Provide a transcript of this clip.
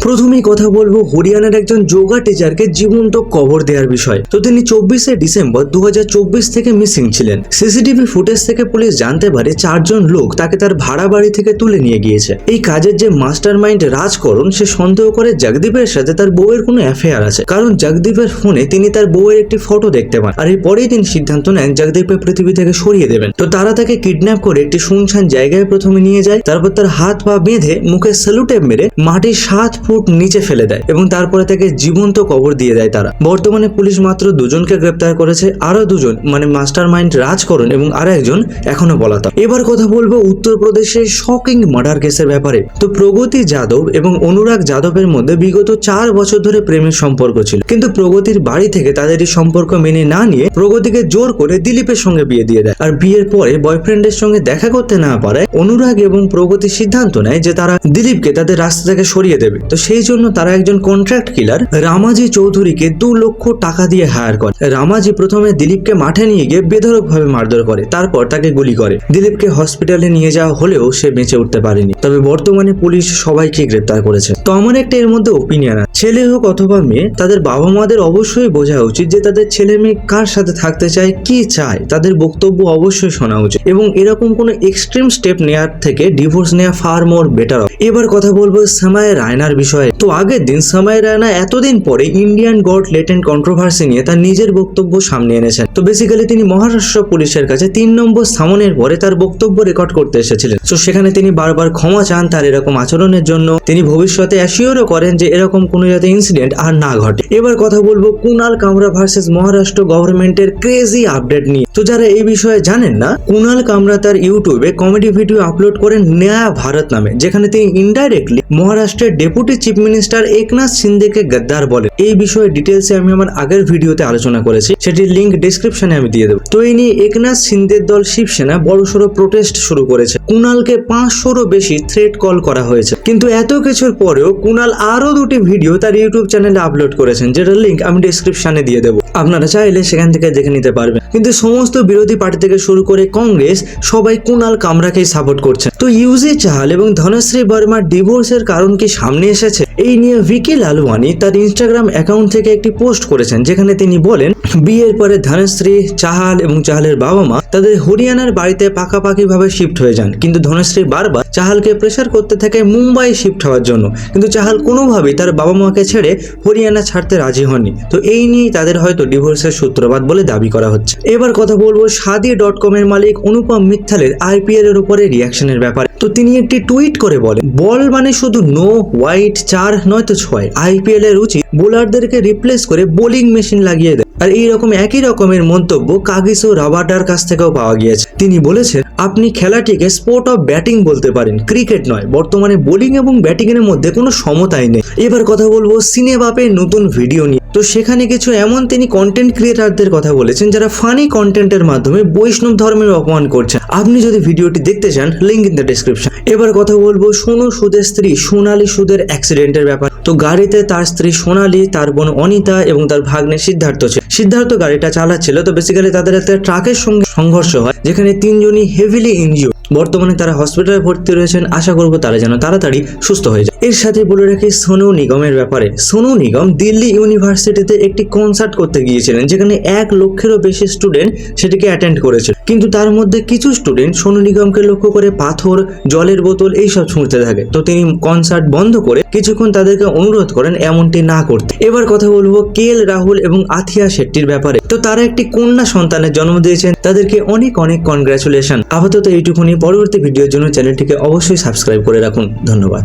প্রথমেই কথা বলবো হরিয়ানার একজন যোগা টিচারকে জীবন্ত কবর দেওয়ার বিষয়। তো তিনি 24শে ডিসেম্বর 2024 থেকে মিসিং ছিলেন। সিসিটিভি ফুটেজ থেকে পুলিশ জানতে পারে 4 জন লোক তাকে তার ভাড়া বাড়ি থেকে তুলে নিয়ে গিয়েছে। এই কাজের যে মাস্টার মাইন্ড রাজকরণ, সে সন্দেহ করে জগদীপের সাথে তার বউয়ের কোনো অ্যাফেয়ার আছে, কারণ জগদীপের ফোনে তিনি তার বউয়ের একটি ফটো দেখতে পান। আর এরপরেই তিনি সিদ্ধান্ত নেন জগদীপকে পৃথিবী থেকে সরিয়ে দেবেন। তো তারা তাকে কিডন্যাপ করে একটি শুনশান জায়গায় প্রথমে নিয়ে যায়, তারপর তার হাত পা বেঁধে মুখে স্যালুটেপ মেরে মাটির 7 ফুট নিচে ফেলে দেয় এবং তারপরে তাকে জীবন্ত কবর দিয়ে দেয় তারা। বর্তমানে পুলিশ মাত্র 2 জনকে গ্রেপ্তার করেছে, আরো 2 জন মানে মাস্টার মাইন্ড রাজকরণ এবং আরো একজন এখনো পলাতক। এবার কথা বলবো উত্তরপ্রদেশের শকিং মার্ডার কেসের ব্যাপারে। তো প্রগতি যাদব এবং অনুরাগ যাদবের মধ্যে বিগত 4 বছর ধরে প্রেমের সম্পর্ক ছিল, কিন্তু প্রগতির বাড়ি থেকে তাদের এই সম্পর্ক মেনে না নিয়ে প্রগতিকে জোর করে দিলীপের সঙ্গে বিয়ে দিয়ে দেয়। আর বিয়ের পরে বয়ফ্রেন্ডের সঙ্গে দেখা করতে না পারায় অনুরাগ এবং প্রগতি সিদ্ধান্ত নেয় যে তারা দিলীপকে তাদের রাস্তা থেকে সরিয়ে দেবে। তো সেই জন্য তারা একজন কন্ট্রাক্ট কিলার রামাজি চৌধুরীকে 2 লক্ষ টাকা দিয়ে হায়ার করে। রামাজি প্রথমে দিলীপকে মাঠে নিয়ে গিয়ে বেধড়কভাবে মারধর করে, তারপর তাকে গুলি করে। দিলীপকে হসপিটালে নিয়ে যাওয়া হলেও সে বেঁচে উঠতে পারেনি। তবে বর্তমানে পুলিশ সবাইকে গ্রেপ্তার করেছে। তো আমার একটা এর মধ্যে ওপিনিয়ন আছে, ছেলে হোক অথবা মেয়ে, তাদের বাবা মাদের অবশ্যই বোঝা উচিত যে তাদের ছেলে মেয়ে কার সাথে থাকতে চায়, কি চায়, তাদের বক্তব্য অবশ্যই শোনা উচিত এবং এরকম কোনো এক্সট্রিম স্টেপ নেওয়ার থেকে ডিভোর্স নেওয়া ফার মোর বেটার। এবার কথা বলবো সময় রায়নার বিষয়ে। তো আগের দিন সময় রায়না এতদিন পরে ইন্ডিয়ান গড লেটেন্ট কন্ট্রোভার্সি নিয়ে তার নিজের বক্তব্য সামনে এনেছেন। তো বেসিক্যালি তিনি মহারাষ্ট্র পুলিশের কাছে 3 নম্বর সামনের পরে তার বক্তব্য রেকর্ড করতে এসেছিলেন। তো সেখানে তিনি বারবার ক্ষমা চান তার এরকম আচরণের জন্য। তিনি ভবিষ্যতে অ্যাসিওরও করেন যে এরকম কোনো যাতে ইনসিডেন্ট আর না ঘটে। এবার কথা বলবো কুনাল কামরা ভার্সেস মহারাষ্ট্র গভর্নমেন্টের ক্রেজি আপডেট নিয়ে। তো যারা এই বিষয়ে জানেন না, কুনাল কামরা তার ইউটিউবে কমেডি ভিডিও আপলোড করেন নয়া ভারত নামে, যেখানে তিনি ইনডাইরেক্টলি মহারাষ্ট্রের ডেপুটি চিফ মিনিস্টার একনাথ শিন্দেকে গদ্দার বলেন। এই বিষয়ে ডিটেলসে আমি আমার আগের ভিডিওতে আলোচনা করেছি, সেটির লিঙ্ক ডেসক্রিপশনে আমি দিয়ে দেবো। তো এই নিয়ে একনাথ শিন্দের দল শিবসেনা বড়সড় প্রোটেস্ট শুরু করেছে। কুনালকে 500রও বেশি থ্রেট কল করা হয়েছে, কিন্তু এত কিছুর পরেও কুনাল আরো 2টি ভিডিও তার ইউটিউব চ্যানেলে আপলোড করেছেন, যেটার লিঙ্ক আমি ডেসক্রিপশনে দিয়ে দেবো, আপনারা চাইলে সেখান থেকে দেখে নিতে পারবেন। কিন্তু সমস্ত বিরোধী পার্টি থেকে শুরু করে কংগ্রেস সবাই কুনাল কামরাকেই সাপোর্ট করছে। তো ইউজি চাহাল এবং ধনশ্রী বর্মার ডিভোর্সের কারণ কি সামনে এসেছে? এই নিয়ে ভিকি লালওয়ানি তার ইনস্টাগ্রাম অ্যাকাউন্ট থেকে একটি পোস্ট করেছেন, যেখানে তিনি বলেন বিয়ের পরে ধনশ্রী, চাহাল এবং চাহালের বাবা মা তাদের হরিয়ানার বাড়িতে পাকাপাকি ভাবে শিফট হয়ে যান, কিন্তু ধনশ্রী বারবার চাহালকে প্রেসার করতে থাকে মুম্বাই শিফট হওয়ার জন্য, কিন্তু চাহাল কোনোভাবেই তার বাবা মাকে ছেড়ে হরিয়ানা ছাড়তে রাজি হননি। তো এই নিয়েই তাদের হয়তো ডিভোর্সের সূত্রপাত বলে দাবি করা হচ্ছে। এবার কথা বলবো শাদি.com এর মালিক অনুপম মিত্তালের IPL এর উপরে রিয়াকশনের ব্যাপারে। তো তিনি একটি টুইট করে বলেন, বল মানে শুধু নো, হোয়াইট, 4 নয়তো 6। IPL এর উচিত বোলারদেরকে রিপ্লেস করে বোলিং মেশিন লাগিয়ে দেয়। আর এইরকম একই রকমের মন্তব্য কাগিসো রাবাডার কাছ থেকেও পাওয়া গিয়েছে। তিনি বলেছেন, আপনি খেলাটিকে স্পোর্ট অফ ব্যাটিং বলতে পারেন, ক্রিকেট নয়। বর্তমানে বোলিং এবং ব্যাটিং এর মধ্যে কোনো সমতাই নেই। এবার কথা বলবো সিনেবাপের নতুন ভিডিও নিয়ে। তো সেখানে কিছু এমন তিনি কন্টেন্ট ক্রিয়েটারদের কথা বলেছেন যারা ফানি কন্টেন্টের মাধ্যমে বৈষ্ণব ধর্মের অপমান করছেন। আপনি যদি ভিডিওটি দেখতে চান, লিঙ্ক ইন দ্য ডেসক্রিপশন। এবার কথা বলবো সোনু সুদের স্ত্রী সোনালী সুদের অ্যাক্সিডেন্টের ব্যাপার। তো গাড়িতে তার স্ত্রী সোনালী, তার বোন অনিতা এবং তার ভাগ্নে সিদ্ধার্থ ছিল। সিদ্ধার্থ গাড়িটা চালাচ্ছিল। তো বেসিক্যালি তাদের একটা ট্রাকের সঙ্গে সংঘর্ষ হয়, যেখানে 3 জনই হেভিলি ইনজিওর্ড। বর্তমানে তারা হসপিটালে ভর্তি রয়েছেন। আশা করবো তারা যেন তাড়াতাড়ি সুস্থ হয়ে যায়। এর সাথে বলে রাখি সোনু নিগমের ব্যাপারে। সোনু নিগম দিল্লি ইউনিভার্সিটিতে একটি কনসার্ট করতে গিয়েছিলেন, যেখানে 1 লক্ষেরও বেশি স্টুডেন্ট সেটিকে অ্যাটেন্ড করেছে। কিন্তু তার মধ্যে কিছু স্টুডেন্ট সোনু নিগমকে লক্ষ্য করে পাথর, জলের বোতল এইসব ছুঁড়তে থাকে। তো তিনি কনসার্ট বন্ধ করে কিছুক্ষণ তাদেরকে অনুরোধ করেন এমনটি না করতে। এবার কথা বলবো KL রাহুল এবং আথিয়া শেট্টির ব্যাপারে। তো তারা একটি কন্যা সন্তানের জন্ম দিয়েছেন, তাদেরকে অনেক অনেক কনগ্রাচুলেশন। আপাতত এইটুকুনি। পরবর্তী ভিডিওর জন্য চ্যানেলটিকে অবশ্যই সাবস্ক্রাইব করে রাখুন। ধন্যবাদ।